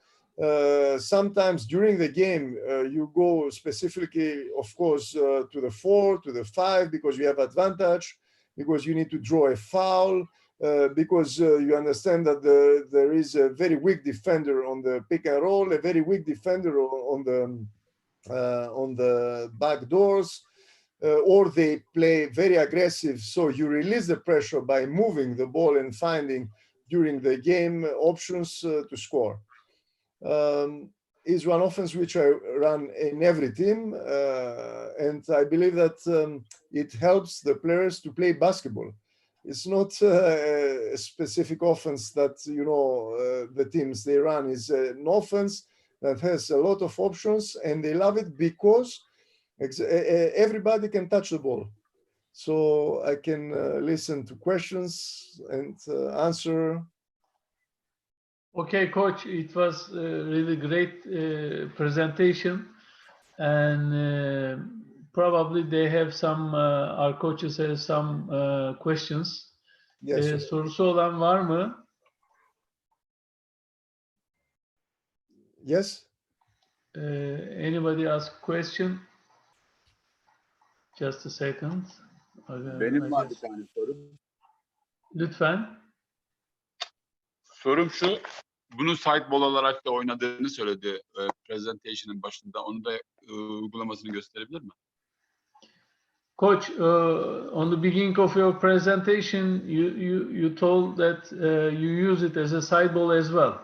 Sometimes during the game, you go specifically, of course, to the 4, to the 5, because you have advantage, because you need to draw a foul, because you understand that there is a very weak defender on the pick and roll, a very weak defender on the back doors, or they play very aggressive. So you release the pressure by moving the ball and finding during the game options to score. Is one offense which I run in every team, and I believe that it helps the players to play basketball. It's not a specific offense that the teams they run. Is an offense that has a lot of options, and they love it because everybody can touch the ball. So I can listen to questions and answer. Okay, coach, it was a really great presentation, and probably they have some, our coaches have some questions. Yes. Sorusu olan var mı? Yes. Anybody ask question? Just a second. Benim var bir tane sorum. Lütfen. Sorum şu, bunu sideball olarak da oynadığını söyledi presentation'ın başında. Onu da uygulamasını gösterebilir mi? Coach, on the beginning of your presentation, you told that you use it as a sideball as well.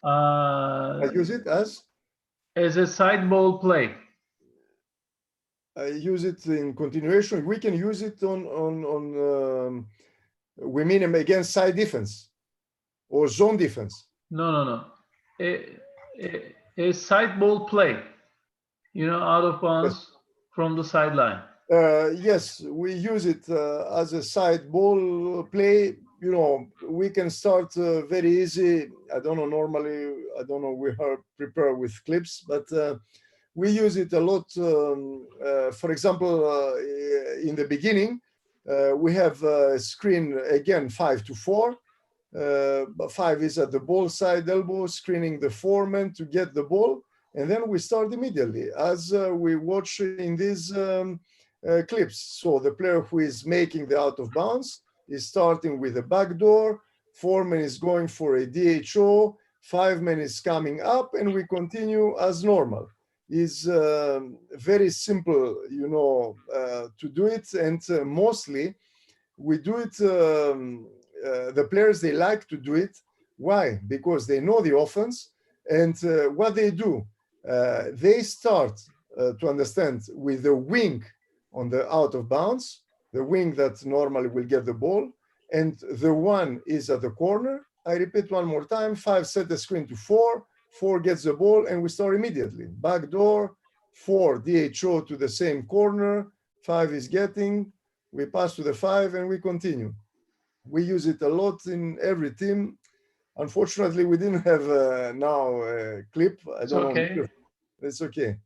I use it as a sideball play. I use it in continuation. We can use it on we mean against side defense or zone defense. No. A sideball play, out of bounds from the sideline. Yes, we use it as a side ball play you know, we can start very easy. I don't know, normally, I don't know, we are prepared with clips, but we use it a lot. For example, in the beginning, we have a screen, again, 5-4. But 5 is at the ball side elbow, screening the foreman to get the ball. And then we start immediately, as we watch in these clips. So the player who is making the out of bounds is starting with a backdoor, foreman is going for a DHO, 5-man is coming up, and we continue as normal. Is very simple, you know, to do it, and mostly we do it. The players, they like to do it. Why? Because they know the offense, and what they do, they start to understand with the wing on the out of bounds, the wing that normally will get the ball, and the one is at the corner. I repeat one more time: 5 set the screen to 4, 4 gets the ball, and we start immediately. Back door, 4 DHO to the same corner, 5 is getting, we pass to the 5, and we continue. We use it a lot in every team. Unfortunately, we didn't have now a clip. I don't know. Okay. It's okay.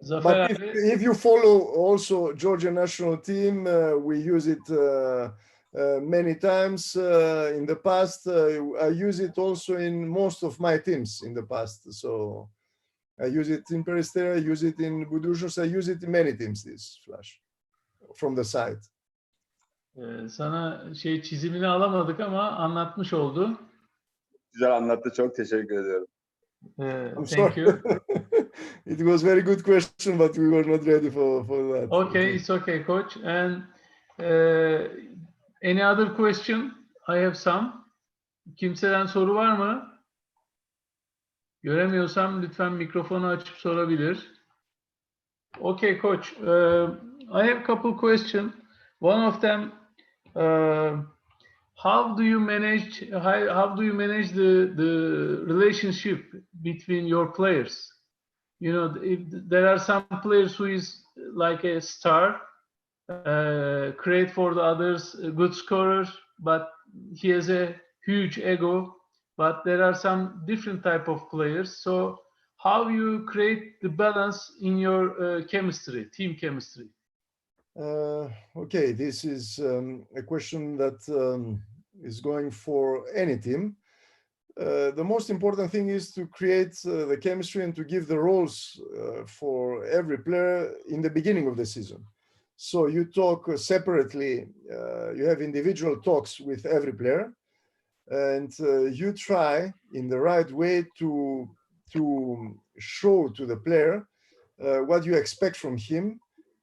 Zafer But abi, if you follow also Georgia national team, we use it many times in the past. I use it also in most of my teams in the past. So I use it in Peristera, I use it in Budujos, I use it in many teams, this flash from the side. sana çizimini alamadık ama anlatmış oldu. Güzel anlattı. Çok teşekkür ediyorum. I'm Thank sorry. you. It was very good question, but we were not ready for that. Okay, it's okay, coach. And any other question? I have some. Kimseden soru var mı? Göremiyorsam lütfen mikrofonu açıp sorabilir. Okay, coach. I have a couple questions. One of them, how do you manage the relationship between your players? You know, if there are some players who is like a star, create for the others, a good scorer, but he has a huge ego. But there are some different type of players. So how you create the balance in your chemistry, team chemistry? Okay, this is a question that is going for any team. The most important thing is to create the chemistry and to give the roles for every player in the beginning of the season. So you talk separately, you have individual talks with every player, and you try in the right way to show to the player what you expect from him.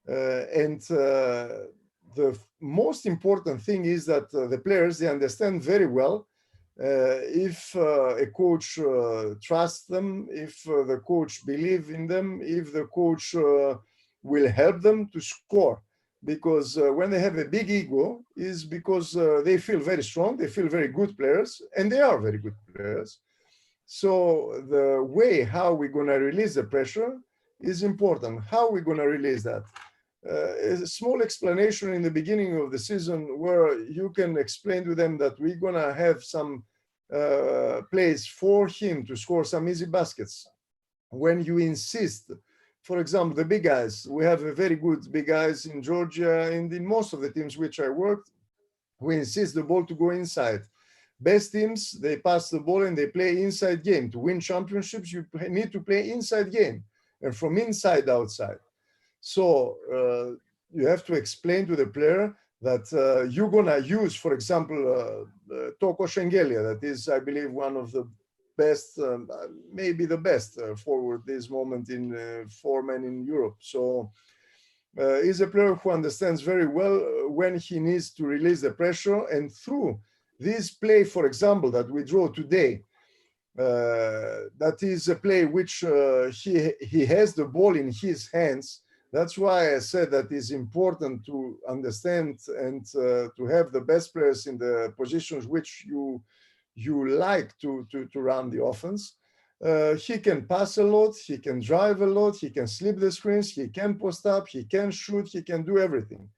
And the most important thing is that the players, they understand very well if a coach trusts them, if the coach believes in them, if the coach will help them to score. Because when they have a big ego, is because they feel very strong, they feel very good players, and they are very good players. So the way how we're going to release the pressure is important. How we're going to release that? A small explanation in the beginning of the season where you can explain to them that we're going to have some plays for him to score some easy baskets. When you insist, for example, the big guys, we have a very good big guys in Georgia and in most of the teams which I worked, we insist the ball to go inside. Best teams, they pass the ball and they play inside game. To win championships, you need to play inside game and from inside outside. So you have to explain to the player that you're going to use, for example, Toko Shengelia, that is, I believe, one of the best, maybe the best forward this moment in foreman in Europe. So he's a player who understands very well when he needs to release the pressure. And through this play, for example, that we draw today, that is a play which he has the ball in his hands. That's why I said that it's important to understand and to have the best players in the positions which you like to run the offense. He can pass a lot, he can drive a lot, he can slip the screens, he can post up, he can shoot, he can do everything.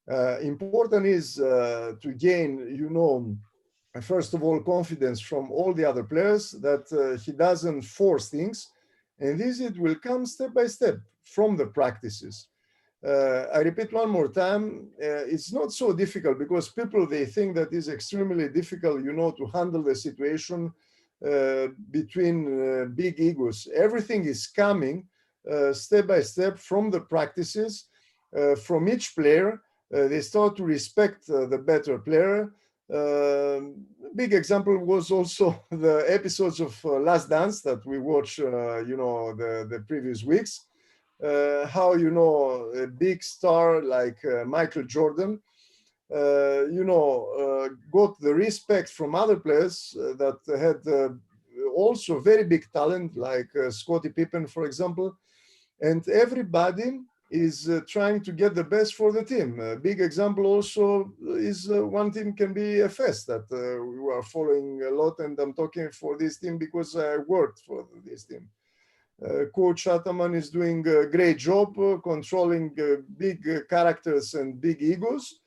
Important is to gain, first of all, confidence from all the other players that he doesn't force things. And this, it will come step by step from the practices. I repeat one more time, it's not so difficult because people, they think that it's extremely difficult, to handle the situation between big egos. Everything is coming step by step from the practices, from each player. They start to respect the better player. Big example was also the episodes of Last Dance that we watched, the previous weeks. How a big star like Michael Jordan, got the respect from other players that had also very big talent, like Scottie Pippen, for example, and everybody is trying to get the best for the team. A big example also is one team can be FS that we are following a lot, and I'm talking for this team because I worked for this team. Coach Ataman is doing a great job controlling big characters and big egos.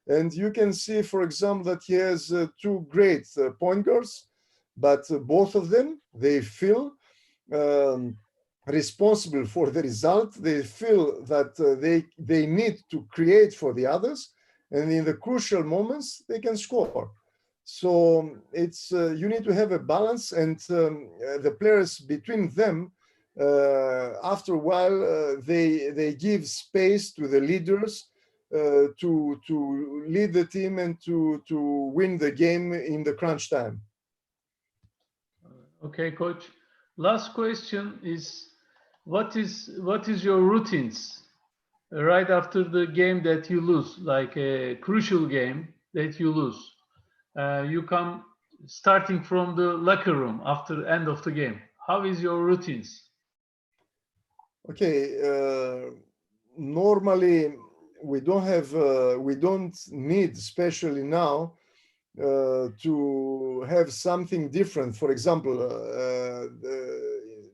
And you can see, for example, that he has two great point guards, but both of them, they feel responsible for the result. They feel that they need to create for the others. And in the crucial moments, they can score. So it's you need to have a balance, and the players between them, after a while, they give space to the leaders to lead the team and to win the game in the crunch time. Okay, coach. Last question is, what is your routines right after the game that you lose, like a crucial game that you lose? You come starting from the locker room after the end of the game. How is your routines? Okay, normally we don't need, especially now, to have something different. For example,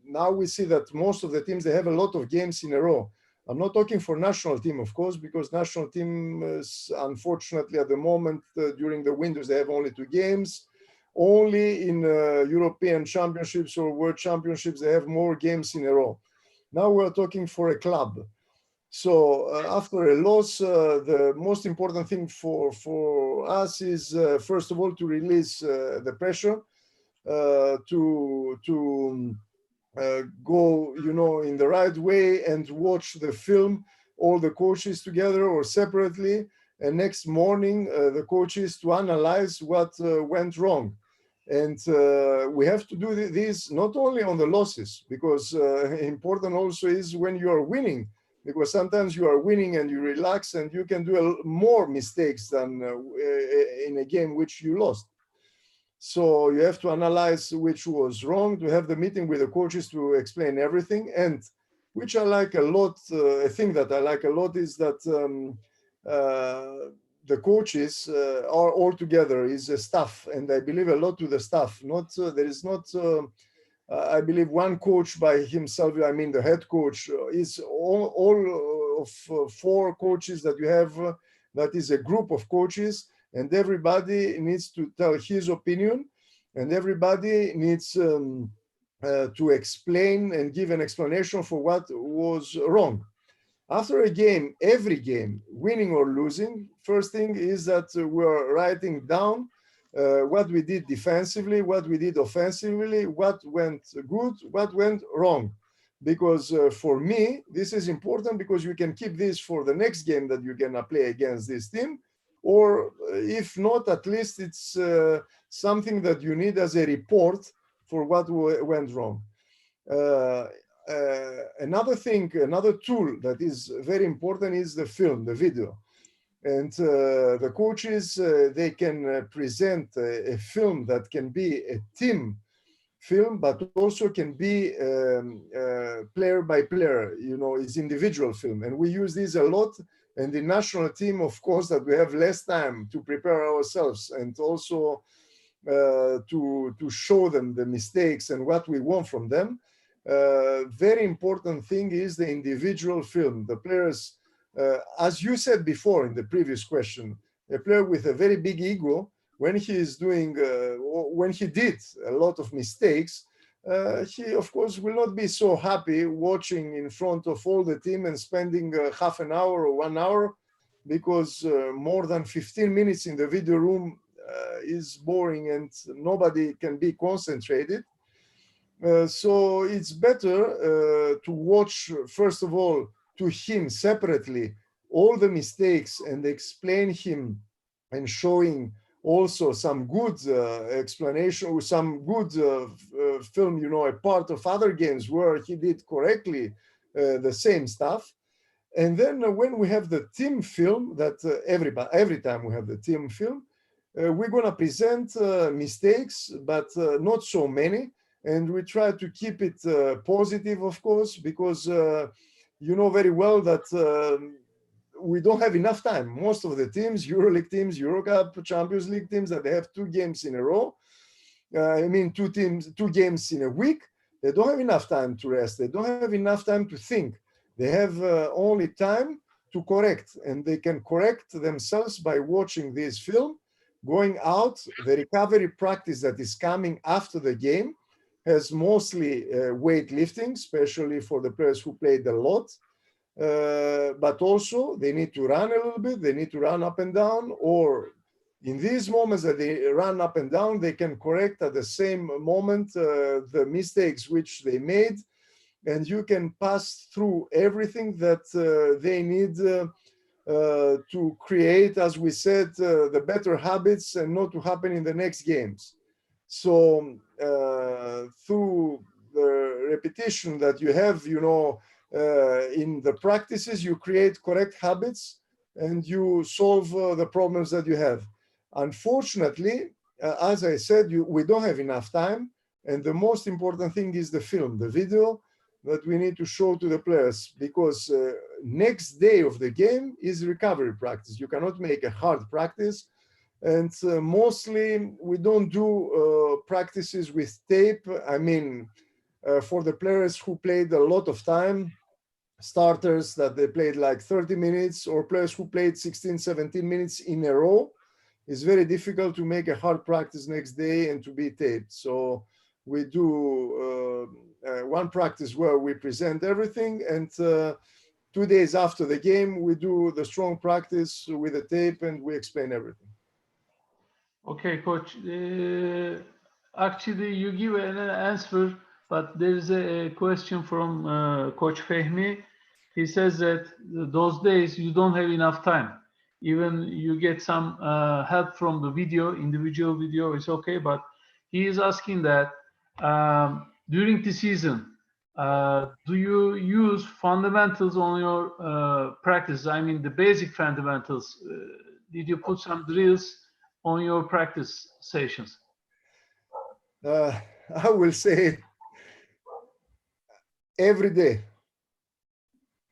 now we see that most of the teams, they have a lot of games in a row. I'm not talking for national team, of course, because national teams, unfortunately, at the moment, during the winters, they have only 2 games. Only in European championships or world championships, they have more games in a row. Now we're talking for a club. So after a loss, the most important thing for us is, first of all, to release the pressure, to go, in the right way and watch the film, all the coaches together or separately. And next morning, the coaches to analyze what went wrong. And we have to do this not only on the losses, because important also is when you are winning, because sometimes you are winning and you relax and you can do more mistakes than in a game which you lost. So you have to analyze which was wrong, to have the meeting with the coaches to explain everything. And which I like a lot, a thing that I like a lot is that the coaches are all together, is a staff, and I believe a lot to the staff. Not there is not, I believe, one coach by himself. I mean, the head coach is all of 4 coaches that you have. That is a group of coaches, and everybody needs to tell his opinion, and everybody needs to explain and give an explanation for what was wrong. After a game, every game, winning or losing, first thing is that we're writing down what we did defensively, what we did offensively, what went good, what went wrong. Because for me, this is important, because you can keep this for the next game that you're gonna play against this team. Or if not, at least it's something that you need as a report for what went wrong. Another thing, another tool that is very important is the film, the video. And the coaches, they can present a film that can be a team film, but also can be player by player, is individual film. And we use this a lot. And the national team, of course, that we have less time to prepare ourselves and also to show them the mistakes and what we want from them. Very important thing is the individual film. The players As you said before in the previous question, a player with a very big ego, when he is doing, when he did a lot of mistakes, he of course will not be so happy watching in front of all the team and spending half an hour or 1 hour, because more than 15 minutes in the video room is boring and nobody can be concentrated. So it's better to watch, first of all, to him separately all the mistakes and explain him, and showing also some good explanation or some good film, you know, a part of other games where he did correctly the same stuff. And then when we have the team film, that every time we have the team film, we're going to present mistakes, but not so many. And we try to keep it positive, of course, because you know very well that we don't have enough time. Most of the teams, EuroLeague teams, Eurocup, Champions League teams, that they have 2 games in a row. I mean, 2 games in a week. They don't have enough time to rest. They don't have enough time to think. They have only time to correct, and they can correct themselves by watching this film, going out. The recovery practice that is coming after the game has mostly weightlifting, especially for the players who played a lot. But also they need to run a little bit, they need to run up and down, or in these moments that they run up and down, they can correct at the same moment the mistakes which they made, and you can pass through everything that they need to create, as we said, the better habits and not to happen in the next games. So through the repetition that you have, you know, in the practices, you create correct habits and you solve the problems that you have. Unfortunately, as I said, we don't have enough time. And the most important thing is the film, the video that we need to show to the players, because next day of the game is recovery practice. You cannot make a hard practice. And mostly we don't do practices with tape. I mean, for the players who played a lot of time, starters that they played like 30 minutes, or players who played 16, 17 minutes in a row, it's very difficult to make a hard practice next day and to be taped. So we do one practice where we present everything, and 2 days after the game, we do the strong practice with the tape and we explain everything. Okay, coach. Actually, you give an answer, but there is a question from Coach Fehmi. He says that those days you don't have enough time. Even you get some help from the video, individual video is okay, but he is asking that during the season, do you use fundamentals on your practice? I mean, the basic fundamentals. Did you put some drills on your practice sessions? I will say every day.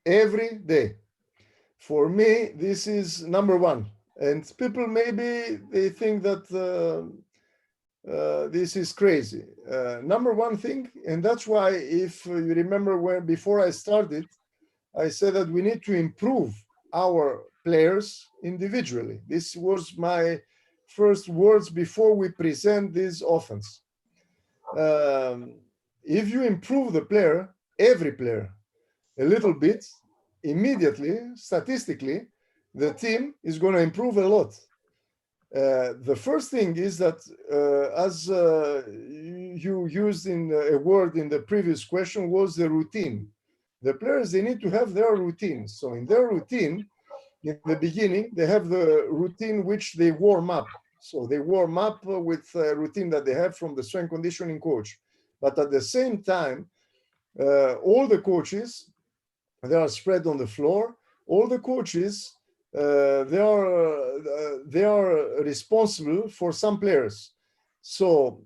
Every day. For me, this is number one. And people maybe they think that this is crazy. Number one thing, and that's why, if you remember, when before I started, I said that we need to improve our players individually. This was my first words before we present this offense. If you improve the player, every player, a little bit, immediately, statistically, the team is going to improve a lot. The first thing is that, as you used in a word in the previous question, was the routine. The players, they need to have their routine. So in their routine, in the beginning, they have the routine which they warm up. So they warm up with a routine that they have from the strength conditioning coach. But at the same time, all the coaches, they are spread on the floor. All the coaches, they are responsible for some players. So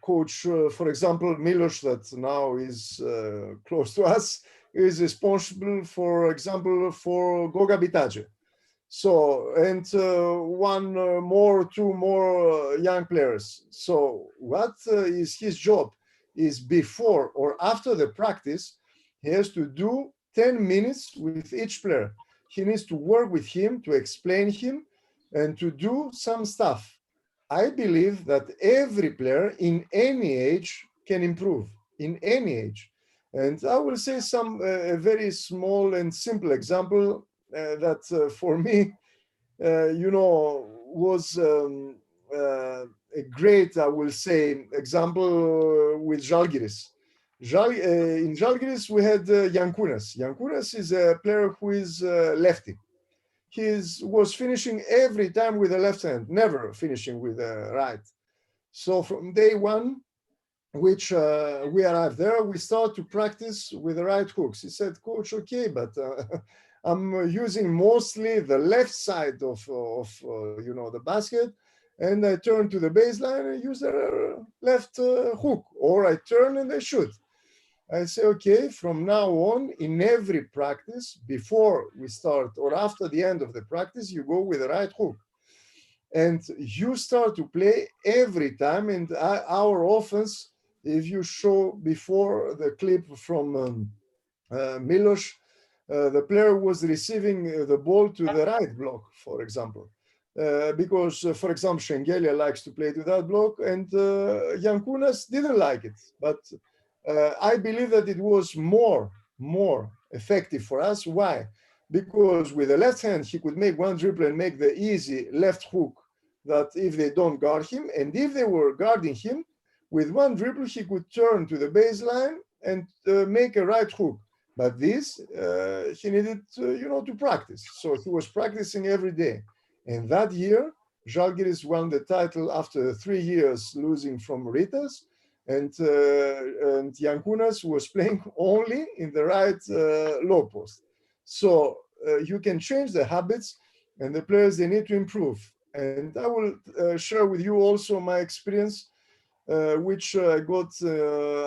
coach, for example, Milos, that now is close to us, is responsible, for example, for Goga Bitace. So, and two more young players. So what is his job is, before or after the practice, he has to do 10 minutes with each player. he needs to work with him, to explain him, and to do some stuff. I believe that every player in any age can improve, in any age. And I will say some a very small and simple example that for me, was a great, I will say, example with Žalgiris. In Žalgiris, we had Jankunas. Jankunas is a player who is lefty. He was finishing every time with the left hand, never finishing with the right. So from day one, which we arrived there, we start to practice with the right hooks. He said, "Coach, okay, but I'm using mostly the left side of the basket, and I turn to the baseline and use the left hook, or I turn and I shoot." I say, okay, from now on, in every practice, before we start or after the end of the practice, you go with the right hook. And you start to play every time. And our offense, if you show before the clip from Milos, the player was receiving the ball to the right block, for example. Because, for example, Shengelia likes to play to that block, and Jankunas didn't like it. But I believe that it was more effective for us. Why? Because with the left hand, he could make one dribble and make the easy left hook that if they don't guard him, and if they were guarding him, with one dribble, he could turn to the baseline and make a right hook. But this, he needed, to practice. So he was practicing every day. And that year, Žalgiris won the title after 3 years losing from Ritas. And Jankunas was playing only in the right low post. So you can change the habits, and the players, they need to improve. And I will share with you also my experience, which I got.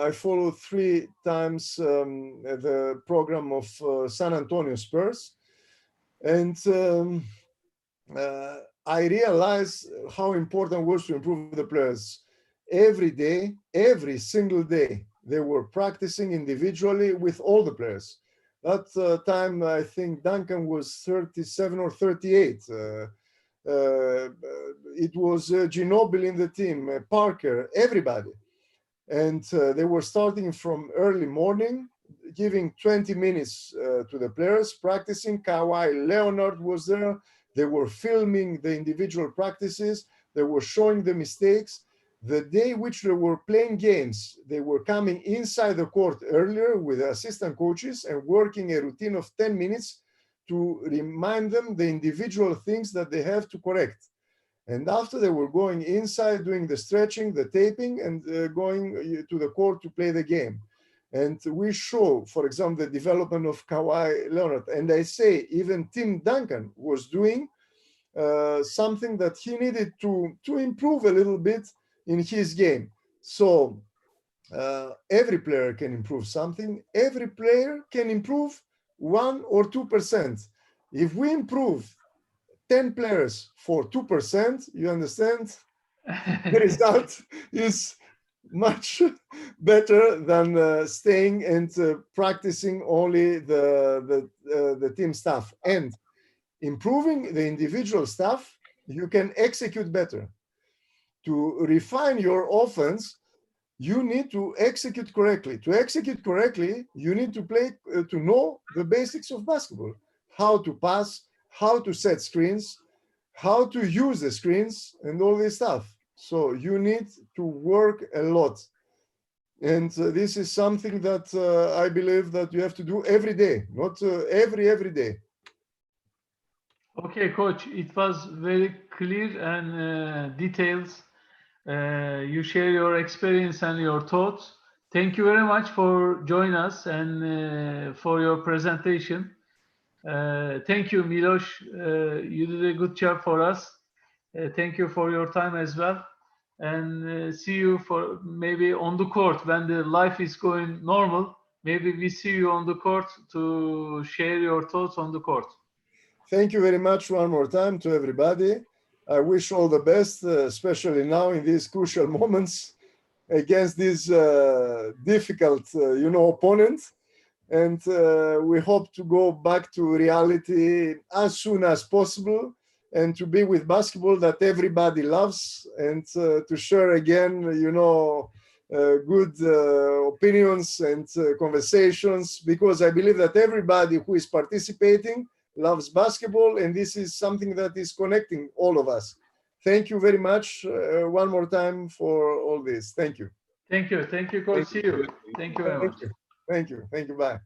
I followed 3 times the program of San Antonio Spurs. And I realized how important it was to improve the players. Every day, every single day, they were practicing individually with all the players. That time, I think Duncan was 37 or 38. It was Ginobili in the team, Parker, everybody. And they were starting from early morning, giving 20 minutes to the players, practicing. Kawhi Leonard was there. They were filming the individual practices. They were showing the mistakes. The day which they were playing games, they were coming inside the court earlier with the assistant coaches and working a routine of 10 minutes to remind them the individual things that they have to correct. And after, they were going inside, doing the stretching, the taping, and going to the court to play the game. And we show, for example, the development of Kawhi Leonard. And I say even Tim Duncan was doing something that he needed to improve a little bit in his game. So every player can improve something. Every player can improve 1 or 2%. If we improve 10 players for 2%, you understand, the result is much better than staying and practicing only the team stuff. And improving the individual stuff, you can execute better. To refine your offense, you need to execute correctly. To execute correctly, you need to play to know the basics of basketball: how to pass, how to set screens, how to use the screens, and all this stuff. So you need to work a lot. And this is something that I believe that you have to do every day, not every day. Okay, Coach, it was very clear and details. You share your experience and your thoughts. Thank you very much for joining us and for your presentation. Thank you, Milos. You did a good job for us. Thank you for your time as well. And see you for maybe on the court when the life is going normal. Maybe we see you on the court to share your thoughts on the court. Thank you very much one more time to everybody. I wish all the best, especially now in these crucial moments against this difficult, opponent. And we hope to go back to reality as soon as possible and to be with basketball that everybody loves and to share again, good opinions and conversations, because I believe that everybody who is participating loves basketball, and this is something that is connecting all of us. Thank you very much one more time for all this. Thank you. Thank you. Thank you, Coach. See you. Thank you very much. Thank you. Bye.